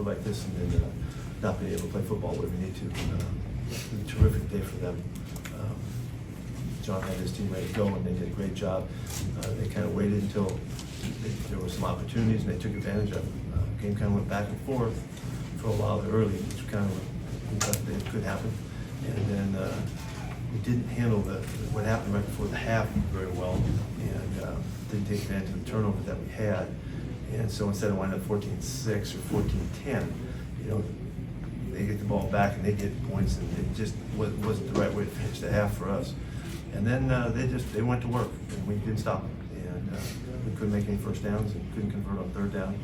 like this and then not being able to play football where we need to. It was a terrific day for them. John had his team ready to go, and they did a great job. They kind of waited until there were some opportunities, and they took advantage of them. The game kind of went back and forth for a while early, which kind of we thought it could happen. And then we didn't handle what happened right before the half very well, and didn't take advantage of the turnover that we had. And so instead of winding up 14-6 or 14-10, you know, they get the ball back and they get points, and it just wasn't the right way to finish the half for us. And then they went to work, and we didn't stop them. And we couldn't make any first downs and couldn't convert on third down.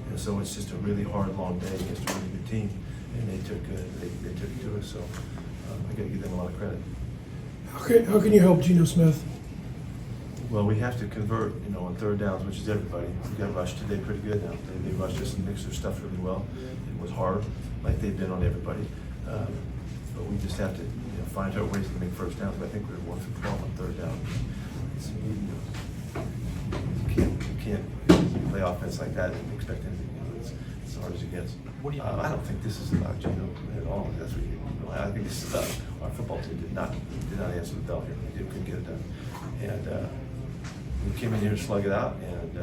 And so it's just a really hard, long day against a really good team. And they took it to us. So I got to give them a lot of credit. How can you help Geno Smith? Well, we have to convert, you know, on third downs, which is everybody. We got rushed today pretty good now. They rushed us and mixed their stuff really well. It was hard, like they've been on everybody. But we just have to, you know, find our ways to make first downs. But I think we're 1 for 12 on third down. You can't play offense like that and expect anything. You know, it's as hard as it gets. I don't think this is about Geno at all. That's what you know. I think this is about our football team did not answer the bell here. They couldn't get it done, and we came in here to slug it out, and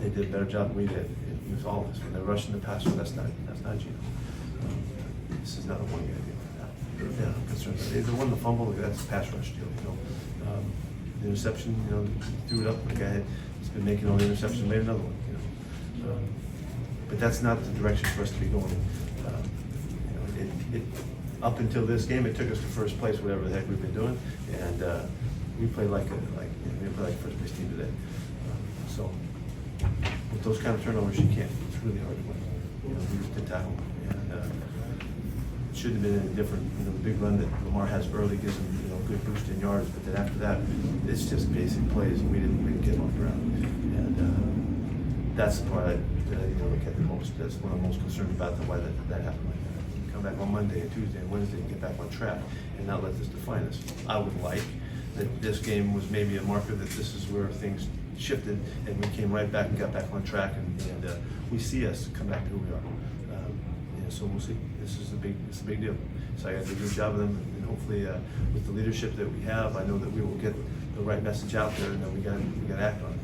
they did a better job than we did. It was all of us when they're rushing the passer. That's not Geno. This is not a one-guy deal. Yeah, I'm concerned. They won the fumble. That's a pass rush deal. You know, the interception. You know, threw it up. The guy has been making all the interceptions. Made another one. You know, but that's not the direction for us to be going. You know, up until this game, it took us to first place, whatever the heck we've been doing, and we played like first place team today. So with those kind of turnovers, you can't. It's really hard to win. You know, we just did tackle, and it shouldn't have been any different. You know, the big run that Lamar has early gives him, you know, a good boost in yards, but then after that, it's just basic plays, and we didn't get him off the ground. And that's the part that I need to look at the most. That's what I'm most concerned about, why that happened like that. You come back on Monday and Tuesday and Wednesday and get back on track and not let this define us. I would like that this game was maybe a marker that this is where things shifted and we came right back and got back on track, and we see us come back to who we are. So we'll see. It's a big deal. So I got to do a good job of them, and hopefully with the leadership that we have, I know that we will get the right message out there, and then we got to act on it.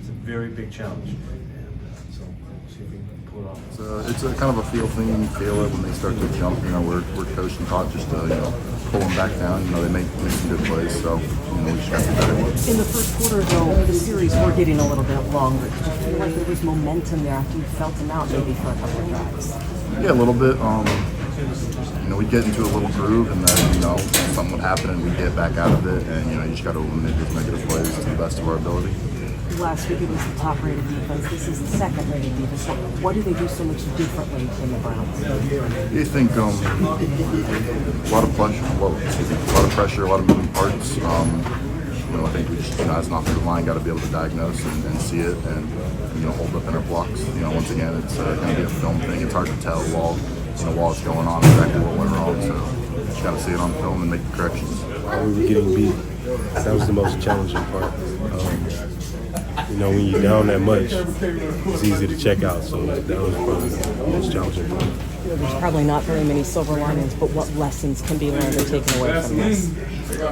It's a very big challenge, and so we'll see if we can pull it off. It's a kind of a feel thing. You feel it when they start to jump. You know, we're coached and taught just to, you know, pull them back down. You know, they make some good plays, so you know, we just got to be better. In the first quarter, though, the series were getting a little bit longer. Did you feel like there was momentum there after you felt them out maybe for a couple of drives? Yeah, a little bit. You know, we'd get into a little groove, and then, you know, something would happen, and we'd get back out of it, and, you know, you just got to eliminate those negative plays to the best of our ability. Last week it was the top-rated defense. This is the second-rated defense. So what do they do so much differently than the Browns? You think a lot of pressure, a lot of moving parts. You know, I think we just, you know, as an offensive line, got to be able to diagnose and see it, and you know, hold up in our blocks. You know, once again, it's going to be a film thing. It's hard to tell while it's going on exactly what went wrong. So you just got to see it on film and make the corrections. We were getting beat. That was the most challenging part. You know, when you're down that much, it's easy to check out. So that was probably the most challenging part. There's probably not very many silver linings, but what lessons can be learned or taken away from this? A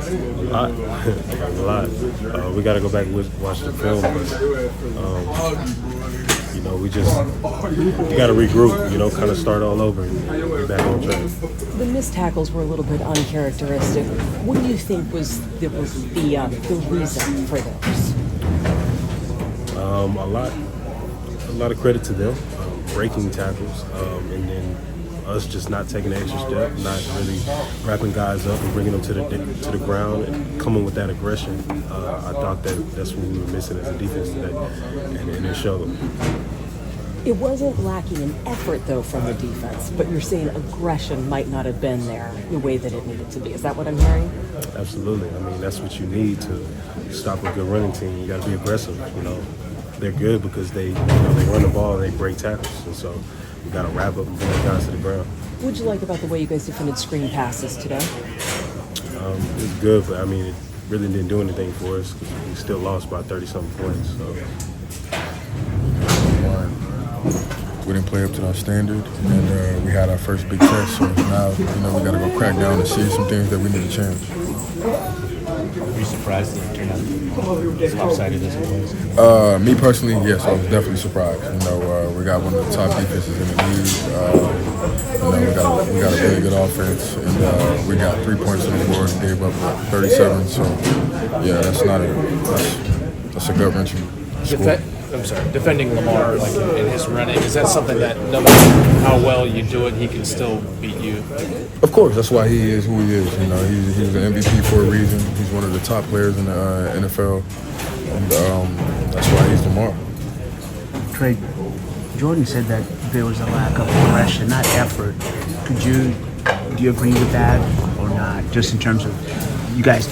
lot. We got to go back and watch the film, but you know, we got to regroup. You know, kind of start all over and get back on track. The missed tackles were a little bit uncharacteristic. What do you think was the reason for those? A lot of credit to them, breaking tackles, and then us just not taking an extra step, not really wrapping guys up and bringing them to the ground and coming with that aggression. I thought that's what we were missing as a defense today, and it showed. It wasn't lacking in effort, though, from the defense, but you're saying aggression might not have been there the way that it needed to be. Is that what I'm hearing? Absolutely. I mean, that's what you need to stop a good running team. You got to be aggressive. You know, they're good because they run the ball and they break tackles, and so we got to wrap up and bring the guys to the ground. What did you like about the way you guys defended screen passes today? It was good, but I mean, it really didn't do anything for us because we still lost by 30-something points. So. we didn't play up to our standard, and we had our first big test. So now, we got to go crack down and see some things that we need to change. Were you surprised that it turned out as lopsided as it was? Me personally, yes, I was definitely surprised. We got one of the top defenses in the league. We got a really good offense, and we got 3 points on the board and gave up 37. So, yeah, that's a gut-wrenching score. Defending Lamar in his running, is that something that no matter how well you do it, he can still beat you? Of course, that's why he is who he is. He's an MVP for a reason. He's one of the top players in the NFL, and that's why he's Lamar. Trey, Jordan said that there was a lack of aggression, not effort. Do you agree with that or not? Just in terms of you guys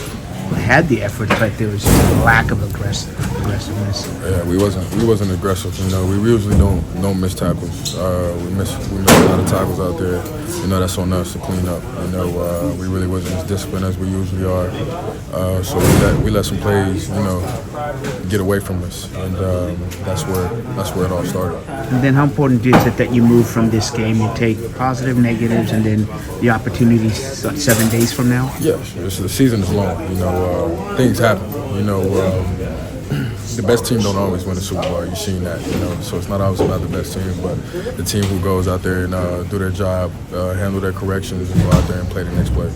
had the effort, but there was a lack of aggressiveness. Yeah, we wasn't aggressive. We usually don't miss tackles. We miss a lot of tackles out there. That's on us to clean up. We really wasn't as disciplined as we usually are. So we let some plays, get away from us, and that's where it all started. And then how important is it that you move from this game? You take positive, negatives, and then the opportunities 7 days from now? Yes, the season is long. Things happen. The best team don't always win a Super Bowl. You've seen that. So it's not always about the best team, but the team who goes out there and do their job, handle their corrections, and go out there and play the next play.